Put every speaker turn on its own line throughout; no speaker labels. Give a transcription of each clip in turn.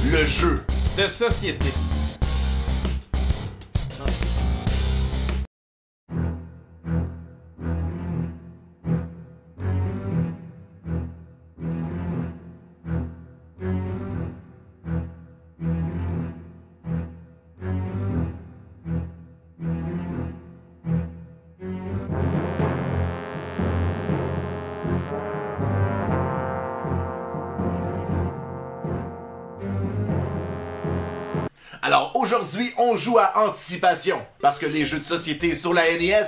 le jeu
de société.
Alors aujourd'hui, on joue à Anticipation, parce que les jeux de société sur la NES,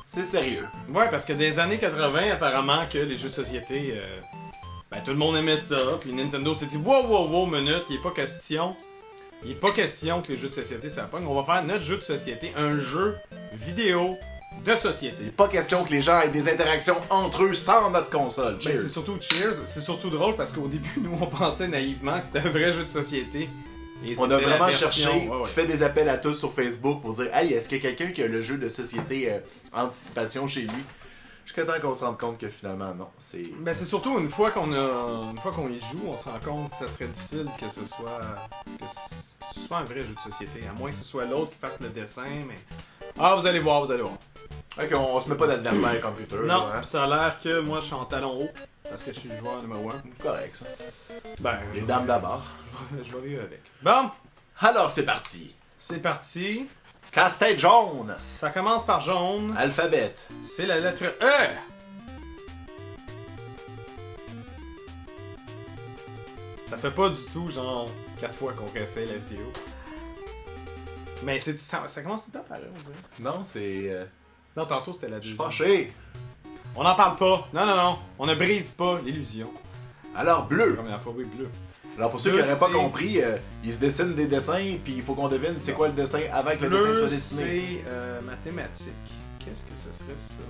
c'est sérieux.
Ouais, parce que des années 80, apparemment, que les jeux de société, ben tout le monde aimait ça, puis Nintendo s'est dit wow, minute, il est pas question que les jeux de société ça pogne, on va faire notre jeu de société, un jeu vidéo de société.
Pas question que les gens aient des interactions entre eux sans notre console. Cheers.
Ben c'est surtout cheers, c'est surtout drôle parce qu'au début, nous on pensait naïvement que c'était un vrai jeu de société. Et
on a
c'était la
vraiment
version-
cherché,
ouais.
fait des appels à tous sur Facebook pour dire « Hey, est-ce qu'il y a quelqu'un qui a le jeu de société Anticipation chez lui? » Jusqu'à temps qu'on se rende compte que finalement, non. C'est
Ben c'est surtout une fois qu'on y joue, on se rend compte que ça serait difficile que ce soit un vrai jeu de société, à moins que ce soit l'autre qui fasse le dessin, mais... Ah, vous allez voir.
Ok, on se met pas d'adversaire computer.
Non,
là, hein?
ça a l'air que moi je suis en talon haut, parce que je suis le joueur numéro 1.
C'est correct, ça.
Ben,
Les dames d'abord.
je vais vivre avec. Bon,
Alors, c'est parti.
c'est parti.
Casse-tête jaune.
Ça commence par jaune.
Alphabet.
C'est la lettre E. Ça fait pas du tout genre 4 fois qu'on réessaye la vidéo. Mais ça commence tout le temps par E, on dirait.
Non, c'est...
Non, tantôt c'était la
Je suis
deuxième.
fâché.
On n'en parle pas. Non. On ne brise pas l'illusion.
Alors,
La
bleu.
première fois, oui, bleu.
Alors, pour ceux qui
Bleu,
n'auraient pas
c'est-
compris, ils se dessinent des dessins, puis il faut qu'on devine c'est quoi le dessin avant que le dessin
Bleu,
soit dessiné.
c'est mathématique. Qu'est-ce que ce serait ça?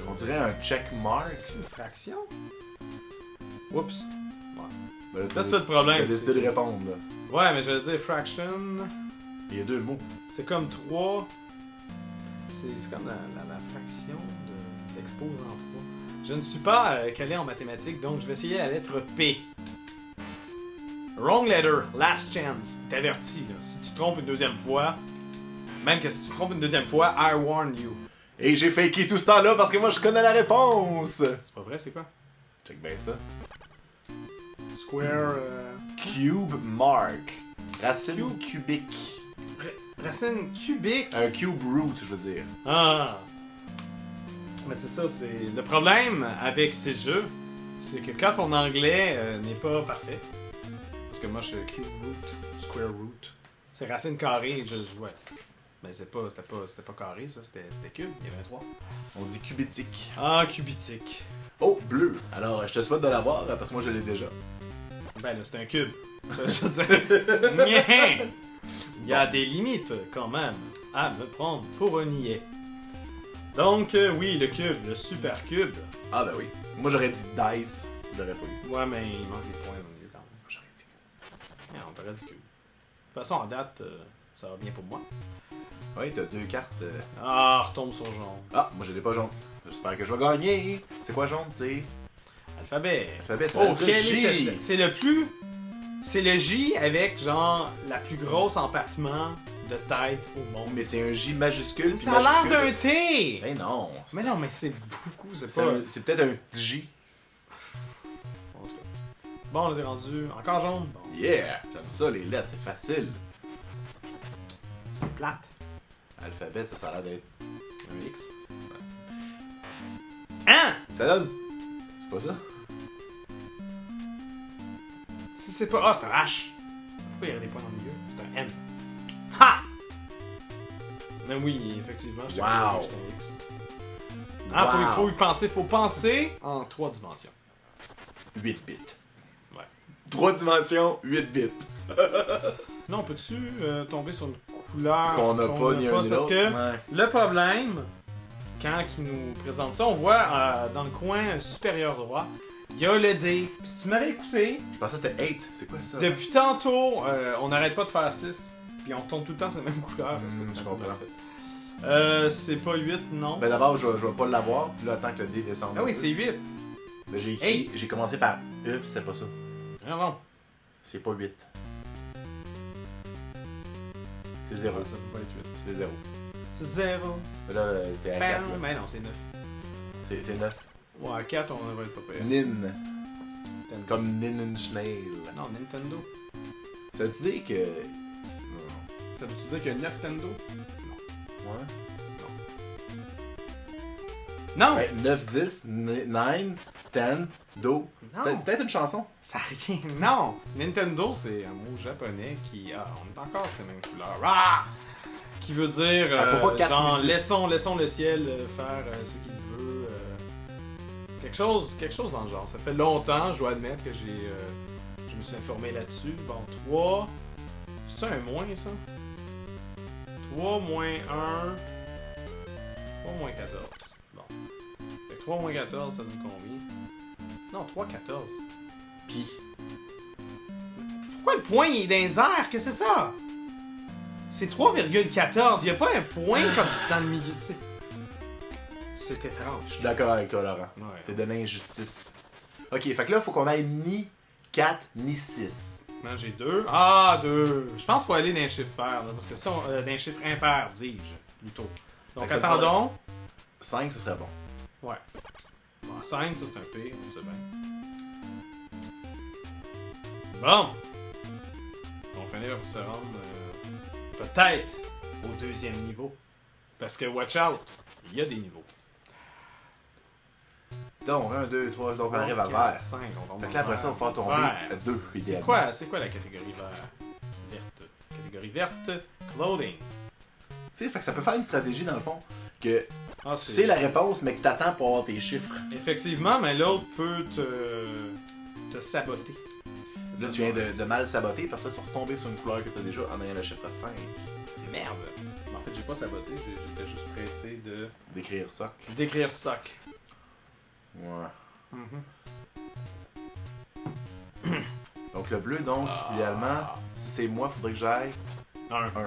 On dirait un check mark.
C'est une fraction? Oups.
Ben là,
Ça, c'est le problème.
T'as décidé de répondre, là.
Ouais, mais je veux dire, fraction,
Il y a deux mots.
c'est comme 3. C'est comme la fraction d'exposant 3. Je ne suis pas calé en mathématiques, donc je vais essayer la lettre P. Wrong letter, last chance. T'avertis, là. Si tu te trompes une deuxième fois, même que si tu te trompes une deuxième fois, I warn you.
Et j'ai faké tout ce temps-là parce que moi je connais la réponse.
C'est pas vrai, c'est quoi?
Check bien ça.
Square.
Cube mark. Racine cubique.
Racine cubique.
Un cube root, je veux dire.
Ah! Mais c'est ça, c'est. Le problème avec ces jeux, c'est que quand ton anglais n'est pas parfait, parce que moi je suis cube root, square root, c'est racine carrée, ouais. Mais c'était pas carré, ça, c'était cube, il y avait 3.
On dit cubitique.
Ah, cubitique.
Oh, bleu. Alors, je te souhaite de l'avoir parce que moi je l'ai déjà.
Ben là, c'est un cube. Ça, je veux dire. Nyeh! Il y a des limites, quand même, à me prendre pour un niais. Donc, oui, le cube, le super cube.
Ah ben oui. Moi j'aurais dit dice. Je l'aurais pas eu.
Ouais, mais il manque des points au milieu quand même.
J'aurais dit.
Yeah, on paraît du cube. De toute façon, en date, ça va bien pour moi.
Oui, t'as deux cartes.
Ah, retombe sur jaune.
Ah, moi je l'ai pas jaune. J'espère que je vais gagner. C'est quoi jaune? C'est.
Alphabet.
Alphabet, c'est
Oh,
la lettre
quel est
J.
cette- C'est le plus... C'est le J avec, genre, la plus grosse empattement de tête au monde.
Mais c'est un J majuscule. puis
Ça a l'air
majuscule.
d'un T!
Ben non.
Mais non, mais c'est beaucoup, c'est
C'est
pas...
c'est peut-être un J.
En tout cas. Bon, on est rendu encore jaune. Bon,
Yeah! J'aime ça, les lettres, c'est facile.
c'est plate.
Alphabet, ça a l'air d'être.
Un X. Hein?
Ça donne. C'est pas ça?
Si c'est pas... Ah, c'est un H. Pourquoi il y aurait des points dans le milieu? C'est un M. Ha! Mais oui, effectivement, je t'ai
Wow.
compris que c'est un X. Ah,
Wow.
faut y penser. Faut penser en 3 dimensions.
8 bits.
Ouais.
3 dimensions, 8 bits.
Non, peux-tu tomber sur une couleur
Qu'on n'a pas ni un ni
parce
l'autre.
que
Ouais.
le problème, quand il nous présente ça, on voit dans le coin supérieur droit, il y a le D. Puis si tu m'avais écouté,
Je pensais que c'était 8. C'est quoi ça?
depuis tantôt, on n'arrête pas de faire 6. Puis on tourne tout le temps ces mêmes couleurs. parce que
Je
c'est
comprends.
en fait. C'est pas 8, non.
Ben d'abord, je vais pas l'avoir, puis là, attends que le dé descende.
Ah oui, c'est 8.
Ben j'ai écrit, j'ai commencé par E, puis c'était pas ça.
Non, non.
C'est pas 8. C'est 0.
Ça peut pas être 8.
C'est 0.
C'est 0.
Là, t'es à 4.
Ben non, c'est 9.
C'est 9.
Ouais, à 4, on devrait être pas pire.
Nin.
Nintendo.
Comme Ninenschnell.
Non, Nintendo.
Ça veut dire que.
Ça veut-tu dire qu'il y a 9 Nintendo?
Ouais.
Non!
Ouais, 9, 10, 9, 10, Do.
Non.
C'est peut-être une chanson.
Ça a rien. Non! Nintendo, c'est un mot japonais qui. Ah, on est encore ces mêmes couleurs. Ah! Qui veut dire.
Faut pas 4
genre,
ni 6.
laissons le ciel faire ce qu'il veut. Quelque chose dans le genre. Ça fait longtemps, je dois admettre que je me suis informé là-dessus. Bon, 3. C'est un moins, ça? 3 moins 1. 3 moins 14. Bon. Fait que 3 moins 14, ça donne combien? Non, 3, 14.
Pi.
Pourquoi le point il est dans les airs? Qu'est-ce que c'est ça? C'est 3,14. Il a pas un point comme dans le milieu. C'est étrange.
Je suis d'accord avec toi, Laurent.
Ouais.
C'est de l'injustice. Ok, fait que là, faut qu'on aille ni 4 ni 6.
Non, j'ai 2. Ah, 2. Je pense qu'il faut aller dans un chiffre pair, là, parce que ça, dans un chiffre impair, dis-je, plutôt. Donc,
Fait que ça te
attendons.
5, ce serait bon.
Ouais. Bon, 5, ça, c'est un P, on sait bien. Bon. On va finir par se rendre peut-être au deuxième niveau. Parce que, watch out, il y a des niveaux.
Donc, 1, 2, 3, donc on arrive à
4,
vert.
5, on tombe
Fait que
dans
là, après
le
ça, on va faire tomber
vert.
à 2,
C'est
idéalement.
quoi la catégorie verte? Catégorie verte, clothing.
Tu sais, fait que ça peut faire une stratégie, dans le fond, que
Ah,
tu sais la réponse, mais que t'attends pour avoir tes chiffres.
Effectivement, mais l'autre peut te saboter.
Là, tu viens de mal saboter, parce que là, tu vas retomber sur une couleur que t'as déjà en ayant le chiffre 5.
Merde! En fait, j'ai pas saboté, j'étais juste pressé de
D'écrire ça.
d'écrire sock.
Ouais. Donc, le bleu, donc, idéalement, si c'est moi, faudrait que j'aille
1.
1.
Ouais. De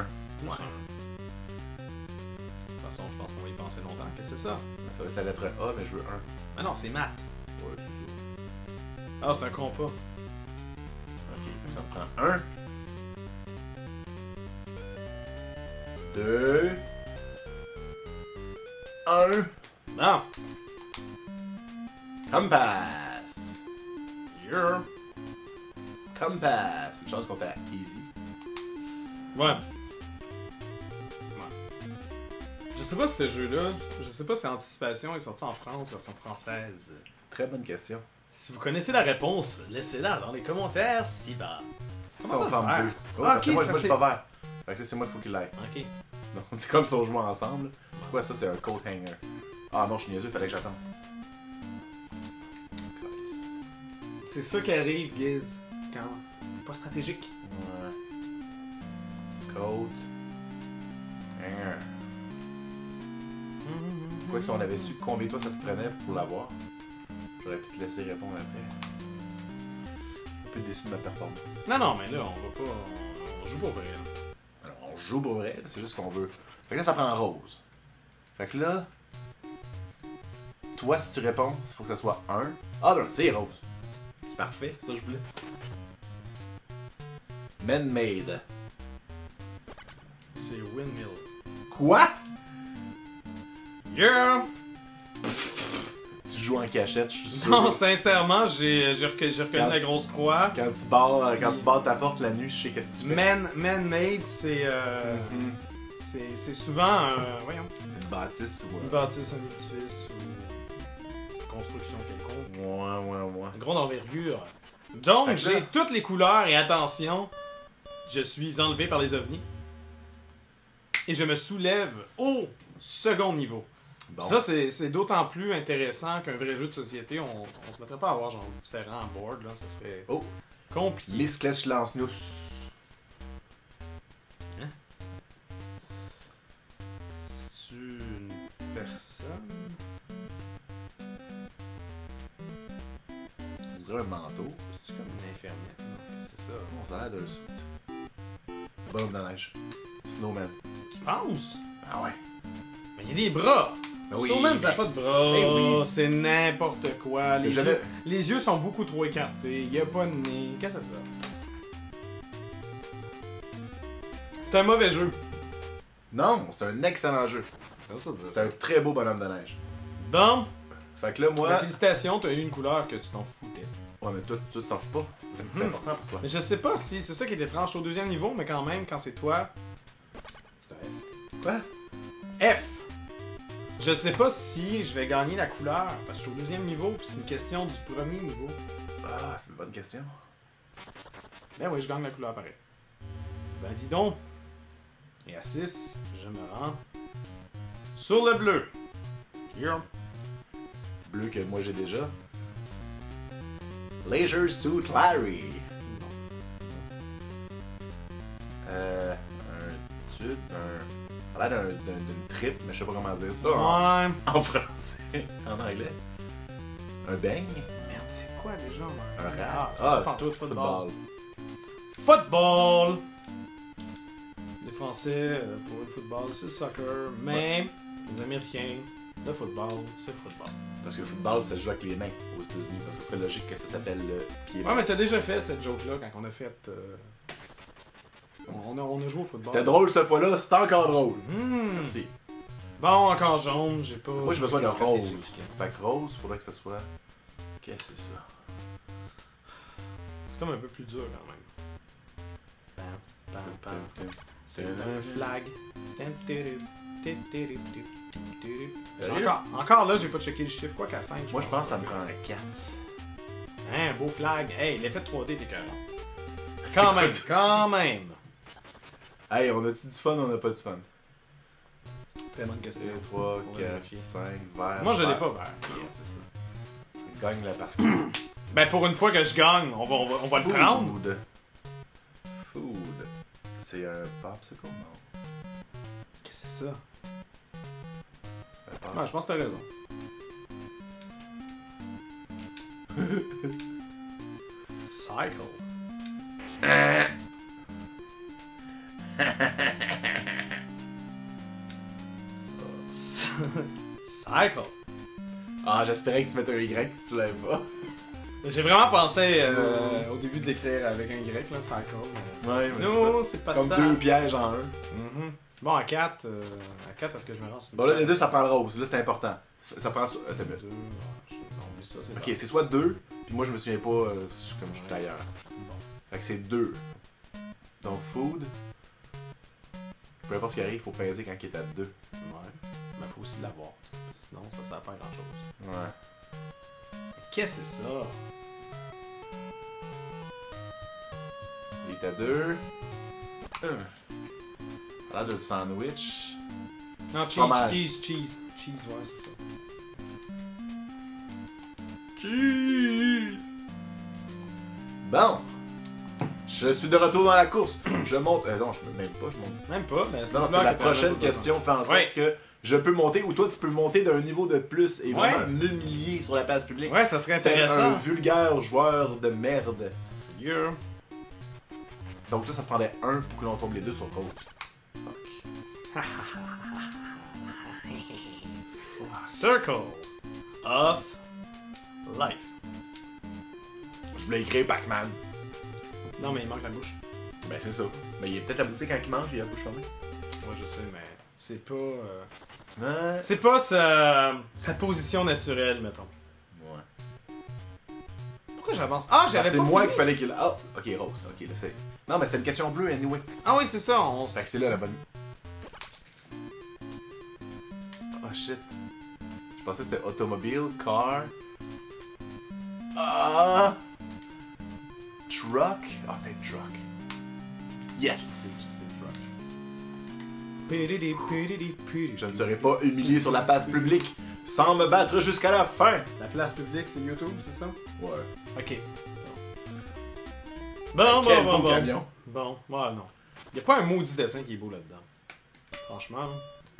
toute façon, je pense qu'on va y penser longtemps. Qu'est-ce que c'est ça?
Ça va être la lettre A, mais je veux 1.
Ah non, c'est maths.
Ouais, c'est ça.
Ah, c'est un compas.
Ok, fait que ça me prend 1. 2. 1.
Non!
Compass.
Yeah.
Compass. Une chance qu'on t'a easy.
Ouais. Je sais pas si ce jeu-là, je sais pas si Anticipation est sorti en France, version française.
Très bonne question.
Si vous connaissez la réponse, laissez-la dans les commentaires ci-bas.
Ça, on prend
faire?
deux. Oh,
Ah,
parce que
ok,
moi,
c'est
je suis
parce
pas vert. Fait que là, c'est moi qu'il faut qu'il l'aille.
Ok.
Non, c'est comme si on jouait ensemble. Pourquoi ça, c'est un coat hanger? Ah non, je suis niaiseux, il fallait que j'attende.
C'est ça qui arrive, Giz, quand t'es pas stratégique.
Ouais. Coat hanger. Quoi que si on avait su combien de toi ça te prenait pour l'avoir, j'aurais pu te laisser répondre après. Un peu déçu de ma performance.
Non, mais là, on va pas. On joue pas vrai.
Alors, on joue pour vrai, c'est juste qu'on veut. Fait que là, ça prend rose. Fait que là, toi, si tu réponds, il faut que ça soit 1. Ah ben, c'est rose. C'est parfait, ça je voulais. Man-made.
C'est windmill.
Quoi?
Yeah!
Tu joues en cachette, je suis sûr.
Non, sincèrement, j'ai reconnu la grosse croix.
Quand tu barres ta porte la nuit, je sais qu'est-ce que tu fais.
Man-made, c'est c'est souvent voyons,
Une bâtisse ou...
une bâtisse, un édifice ou une construction quelconque.
Ouais.
Une grande envergure. Donc,
Fait que là-
j'ai toutes les couleurs et attention, je suis enlevé par les ovnis. Et je me soulève au second niveau.
Bon.
Ça, c'est d'autant plus intéressant qu'un vrai jeu de société. On se mettrait pas à avoir genre différents boards, là. Ça serait
Oh,
compliqué.
Miss Klech lance nous.
C'est une personne.
On dirait un manteau.
C'est comme une infirmière. Non, qu'est-ce que c'est ça?
Non, ça a l'air d'un suit. Bonhomme de neige. Snowman.
Tu penses?
Ah ouais.
Il y a des bras.
Oui,
Snowman, ça n'a pas de bras.
Eh oui.
C'est n'importe quoi.
J'avais-
Les yeux sont beaucoup trop écartés. Il n'y a pas de nez. Qu'est-ce que c'est ça? C'est un mauvais jeu.
Non, c'est un excellent jeu. C'est un très beau bonhomme de neige.
Bon,
Fait que là, moi...
félicitations, t'as eu une couleur que tu t'en foutais.
Ouais, mais toi, tu t'en fous pas. C'est important pour toi.
Mais je sais pas si c'est ça qui est étrange au deuxième niveau, mais quand même, quand c'est toi, c'est un F.
Quoi?
F! Je sais pas si je vais gagner la couleur, parce que je suis au deuxième niveau, puis c'est une question du premier niveau.
Ah, c'est une bonne question.
Ben oui, je gagne la couleur pareil. Ben dis donc. Et à 6, je me rends sur le bleu. Here.
Bleu que moi j'ai déjà. Leisure Suit Larry. Un tube, ça a l'air d'une trip, mais je sais pas comment dire ça
Ouais.
en français. En anglais. Un beigne.
Merde, c'est quoi déjà?
Un rat.
Ah, c'est pas ça pantoute, football.
Football.
Football! Les Français, pour le football, c'est soccer, mais les Américains, le football, c'est football.
Parce que le football, ça se joue avec les mains aux États-Unis. Donc, ça serait logique que ça s'appelle le pied.
Ouais, mais t'as déjà fait cette joke-là quand on a fait. On a joué au football.
C'était drôle cette fois-là, c'était encore drôle.
Hmm.
Merci.
Bon, encore jaune, j'ai pas.
Moi, j'ai besoin de
stratégie.
rose. Fait que rose, faudrait que ce soit. Qu'est-ce que c'est ça?
C'est comme un peu plus dur quand même. Pam, pam, pam. C'est un flag.
Sérieux?
Encore là, j'ai pas checké le chiffre. Quoi qu'à 5.
Moi, je pense que ça me prend un 4.
Hein, beau flag. Hey, l'effet de 3D, t'es carré. Quand même, quand même.
Hey, on a-tu du fun ou on a pas du fun?
Très bonne question.
2, 3,
On va
4,
vérifier.
5, vert.
Moi, je l'ai
vert.
pas vert. Yeah, c'est ça.
Gagne la partie.
Ben, pour une fois que je gagne, on va le prendre.
Food. Food. C'est un popsicle, non?
Qu'est-ce que c'est ça?
Un
Ah,
popsicle.
je pense que t'as raison. Cycle. Cycle.
Ah, j'espérais que tu mettes un Y et tu l'avais pas.
J'ai vraiment pensé au début de l'écrire avec un Y, là, cycle.
Ouais, mais
Non,
c'est
c'est pas
comme
ça.
deux pièges en un.
Mhm. Bon, à 4, est-ce que je me rends sur une
Bon, là, les deux, ça prend le rose. Là, c'est important. Ça prend. Attends une minute.
2. Non, mais ça, c'est
Ok, c'est soit 2, puis moi, je me souviens pas comme je suis ailleurs.
bon.
Fait que c'est 2. Donc, food. Peu importe ce qui arrive, il faut peser quand il est à 2.
Ouais. Mais faut aussi l'avoir. Sinon, ça sert pas à grand chose.
Ouais.
Qu'est-ce que c'est ça?
Il est à 2. Ça a l'air de sandwich.
Non, cheese,
Fromage.
cheese, ouais, c'est ça.
Cheese! Bon. Je suis de retour dans la course. Je monte. Non, je peux même pas, je monte.
Même pas, mais
Non, c'est la prochaine question fait en sorte
Ouais.
que je peux monter ou toi tu peux monter d'un niveau de plus et
Ouais.
vraiment m'humilier sur la place publique.
Ouais, ça serait
Tel un
intéressant.
vulgaire joueur de merde.
Yeah.
Donc là, ça prendrait 1 pour que l'on tombe les deux sur rose. Fuck.
Circle of life.
Je voulais écrire Pac-Man.
Non, mais il manque la bouche.
Ben c'est ça. Mais il est peut-être abouti quand il mange, il a la bouche fermée.
Ouais, je sais, mais c'est pas.
Ouais.
C'est pas sa position naturelle, mettons.
Ouais.
Pourquoi j'avance? Ah,
Ben,
j'avais
c'est
pas
moi
fini.
qu'il fallait qu'il. Ah, ok, rose. Ok, là c'est. Non, mais c'est une question bleue, anyway.
Ah oui, c'est ça.
Fait que c'est là la bonne. Oh shit. Je pensais que c'était automobile, car. Ah! Truck? Ah, c'est truck. Yes! Je ne serai pas humilié sur la place publique sans me battre jusqu'à la fin!
La place publique, c'est YouTube, c'est ça?
Ouais.
Ok. Bon,
Quel
bon,
beau
bon.
camion!
Bon, ouais, non. Y a pas un maudit dessin qui est beau là-dedans. Franchement.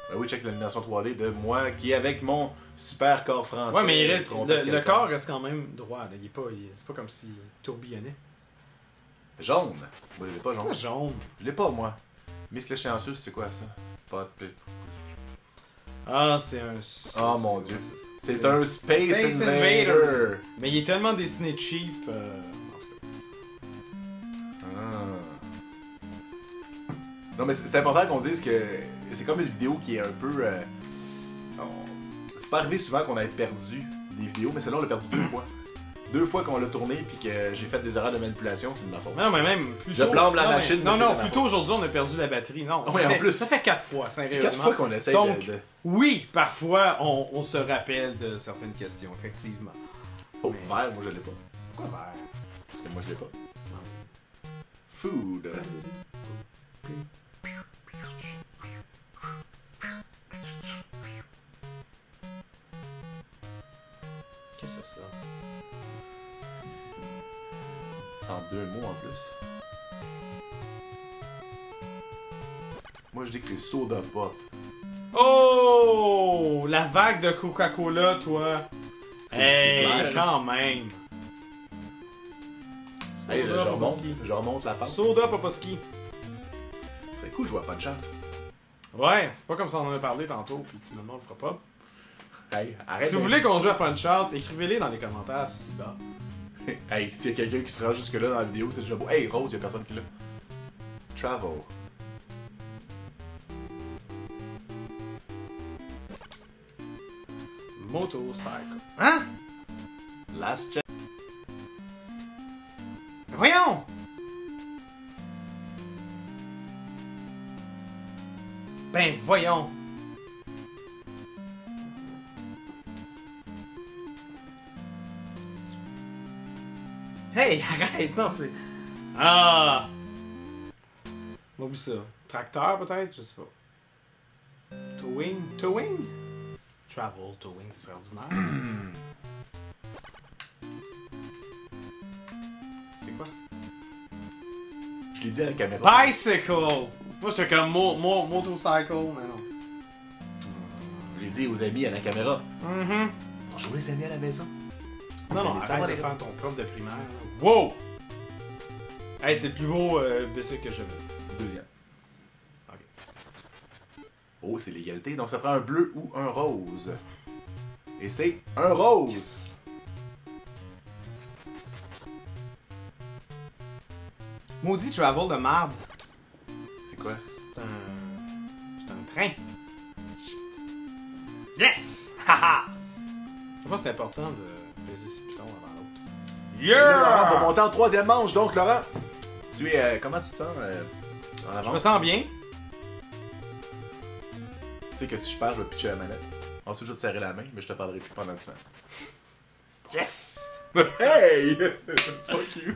Ben oui, check l'animation 3D de moi qui est avec mon super corps français.
Ouais, mais il reste,
trompette
le
quelqu'un.
corps reste quand même droit. Là. C'est pas comme s'il tourbillonnait.
Jaune! Moi, je l'ai pas jaune.
Pourquoi jaune?
Je l'ai pas, moi. Miss Chanceux, c'est quoi ça? Pas de...
Ah, c'est un...
Oh mon dieu. C'est
C'est
un Space
Space
Invader.
Invaders. Mais il est tellement dessiné cheap. En tout cas.
Ah. Non, mais c'est important qu'on dise que c'est comme une vidéo qui est un peu. C'est pas arrivé souvent qu'on ait perdu des vidéos, mais celle-là, on l'a perdu 2 fois. 2 fois qu'on l'a tourné puis que j'ai fait des erreurs de manipulation, c'est de ma faute.
Non, mais même plus
Je blâme la machine.
Non,
mais c'est
non,
de ma
plutôt
faute.
aujourd'hui, on a perdu la batterie. Non,
Oui, en plus.
Ça fait 4 fois, sérieusement.
4 fois qu'on essaye
Donc,
de.
oui, parfois, on se rappelle de certaines questions, effectivement.
Oh,
Mais-
vert, moi je l'ai pas.
Pourquoi vert?
Parce que moi je l'ai pas. Food.
Qu'est-ce que c'est ça?
C'est en 2 mots en plus. Moi je dis que c'est soda pop.
Oh! La vague de Coca-Cola, toi.
C'est
Hey,
clair.
quand même.
Hey,
Soda Poposki.
je remonte la pente.
Soda Poposki.
C'est cool, je vois pas de chat.
Ouais, c'est pas comme ça on en a parlé tantôt, puis finalement on le fera pas.
Hey, arrête.
Si vous voulez qu'on joue à Punch-Out, écrivez-les dans les commentaires si bas.
Hey, s'il y a quelqu'un qui se rend jusque-là dans la vidéo, c'est déjà beau. Hey, Rose, y'a personne qui l'a. Travel.
Motorcycle. Hein?
Last check.
Voyons! Ben voyons! Hey, arrête! Non, c'est... Ah! On oublie ça. Tracteur, peut-être? Je sais pas. Towing? Towing? Travel, towing, ça serait ordinaire. C'est quoi?
Je l'ai dit à la caméra.
Bicycle! Moi, j'étais comme motorcycle, mais non.
Je l'ai dit aux amis à la caméra.
Mhm.
Bonjour les amis à la maison.
Non, non,
Vous allez
arrête
savoir,
de
les
faire ton prof de primaire. là. Wow! Hey, c'est le plus beau bicycle que j'ai vu.
Deuxième.
Ok.
Oh, c'est l'égalité. Donc ça prend un bleu ou un rose. Et c'est un rose.
Maudit travel de marde.
C'est quoi?
C'est un train. Yes! Haha! Je sais pas si c'est important de peser sur le piton avant l'autre.
Et là, Laurent va monter en 3e manche. Donc Laurent, tu es. Comment tu te sens en avance?
Je me sens bien.
Tu sais que si je perds, je vais pitcher la manette. Ensuite, je vais te serrer la main, mais je te parlerai plus pendant le temps.
Yes!
Hey! Fuck you!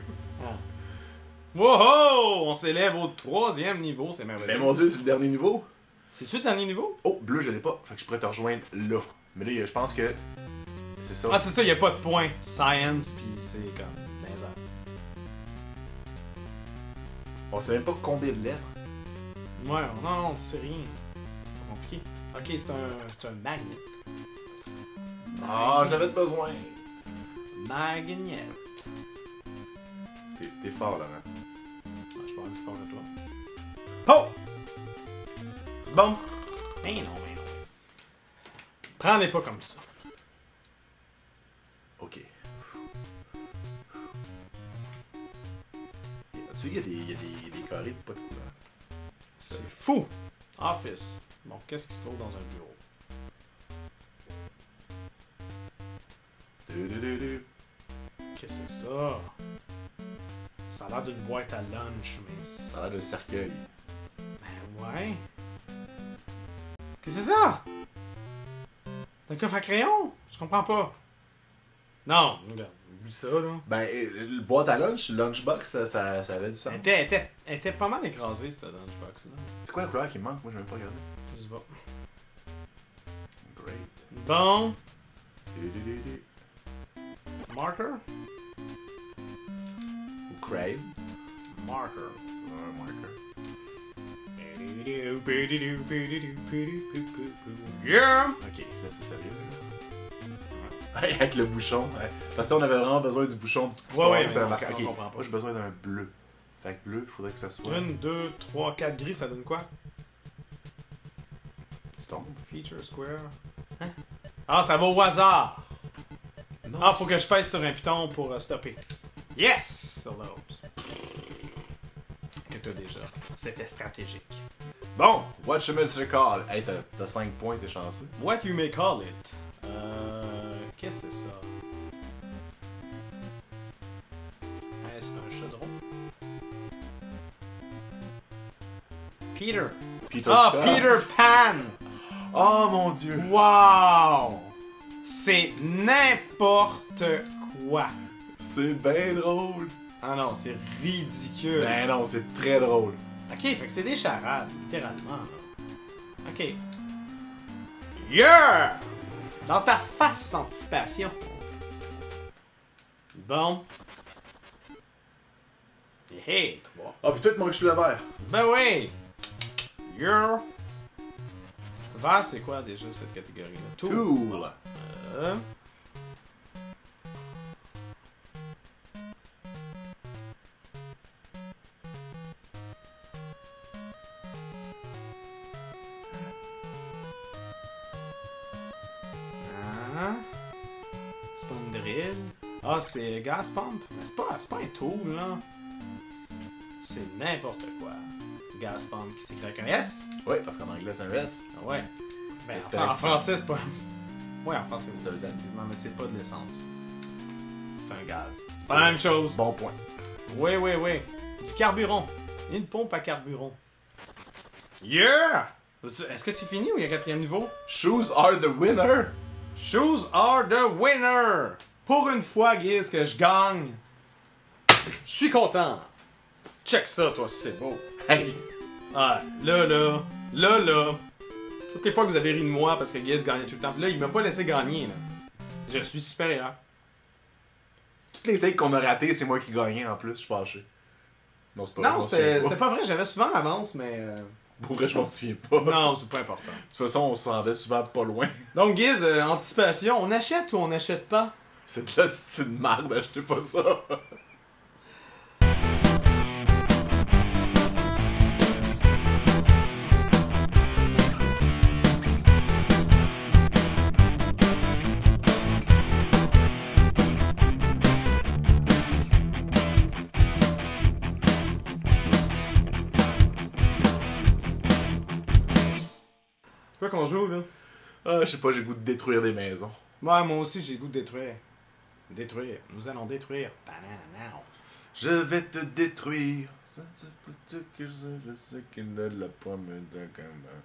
Wow! On s'élève au 3e niveau, c'est merveilleux.
Mais mon dieu, c'est le dernier niveau.
C'est-tu le dernier niveau?
Oh, bleu, je l'ai pas. Fait que je pourrais te rejoindre là. Mais là, je pense que. C'est ça.
Ah, c'est ça, y a pas de point. Science, pis c'est comme dans les airs.
On sait même pas combien de lettres.
Ouais, non, tu sais rien. C'est compliqué. Ok, c'est un magnet.
Ah, j'avais besoin.
Magnet.
T'es fort, Laurent.
Ah, je parle plus fort que toi. Oh! Bon. Mais non. Prends-les pas comme ça.
Ok. Tu sais, il y a des carrés de pas de couleur.
C'est fou! Office. Bon, qu'est-ce qui se trouve dans un bureau? Qu'est-ce que c'est ça? Ça a l'air d'une boîte à lunch, mais...
Ça a l'air d'un cercueil.
Ben ouais. Qu'est-ce que c'est ça? C'est un coffre à crayon? Je comprends pas. Non, regarde, oublie ça, là.
Ben, le boîte à lunch, le lunchbox, ça avait du sens.
Elle était pas mal écrasée, cette lunchbox, là.
C'est quoi la couleur qui me manque? Moi, je vais même pas regarder.
Je sais pas.
Great.
Bon,
Du.
marker?
Ou crave.
Marker.
C'est un marker.
Yeah!
Ok, là, c'est sérieux. Avec le bouchon. Ouais. Parce que on avait vraiment besoin du bouchon.
Ouais,
c'était un
mais
marqueur.
on
Ok,
comprend pas.
moi j'ai besoin d'un bleu. Fait que bleu, il faudrait que ça soit.
1, 2, 3, 4 gris, ça donne quoi?
C'est tombe.
Feature Square. Hein? Ah, ça va au hasard!
Non.
Ah, faut que je pèse sur un piton pour stopper. Yes! Sur l'autre. Que t'as déjà. C'était stratégique. Bon,
What you may call? Hey, t'as 5 points, t'es chanceux.
what you may call it. Qu'est-ce que c'est ça? Est-ce un chaudron? Peter.
Peter
Ah,
Scott.
Peter Pan!
Oh mon dieu!
Wow! C'est n'importe quoi.
C'est bien drôle!
Ah non, c'est ridicule.
Ben non, c'est très drôle.
Ok, fait que c'est des charades, littéralement. Là. Ok. Yeah! Dans ta face, anticipation. Bon. Hey, 3.
Ah, pis toi, moi, je suis le vert.
Ben oui! Yeah! Vert, c'est quoi déjà cette catégorie-là?
Tool.
Euh... Ah. C'est pas une drill. Ah, c'est gas pump. Mais c'est pas un tool, là. C'est n'importe quoi. Gas pump qui s'écrit avec un S.
Ouais, parce qu'en anglais, c'est un S.
Ah ouais. Ben,
C'est
en
un-
français, c'est pas... Ouais, en français,
C'est un Z.
effectivement, mais c'est pas de l'essence. C'est un gaz. C'est pas la même chose.
Bon point.
Oui, oui, oui. Du carburant. Une pompe à carburant. Yeah! Est-ce que c'est fini ou il y a un 4e niveau?
Shoes are the winner!
Shoes are the winner! Pour une fois, Guiz, que je gagne. Je suis content. Check ça, toi, c'est beau.
Hey!
Ah, là. Toutes les fois que vous avez ri de moi parce que Guiz gagnait tout le temps. Puis là, il m'a pas laissé gagner, là. Je suis supérieur.
Toutes les takes qu'on a ratées, c'est moi qui gagnais en plus, je suis fâché. Non, c'est pas
Non,
vrai,
c'était pas vrai. J'avais souvent l'avance, mais...
Pour vrai, je m'en souviens pas.
Non, c'est pas important.
De toute façon, on se rendait souvent pas loin.
Donc, Guiz, anticipation, on achète ou on n'achète pas?
C'est de la style de marde, achetez pas ça.
C'est quoi qu'on joue, là?
Ah, je sais pas, j'ai le goût de détruire des maisons.
Ouais, moi aussi, j'ai le goût de détruire. Détruire. Nous allons détruire. Banana.
Je vais te détruire. Ça, c'est pour que je sais qu'il ne l'a pas me de comment.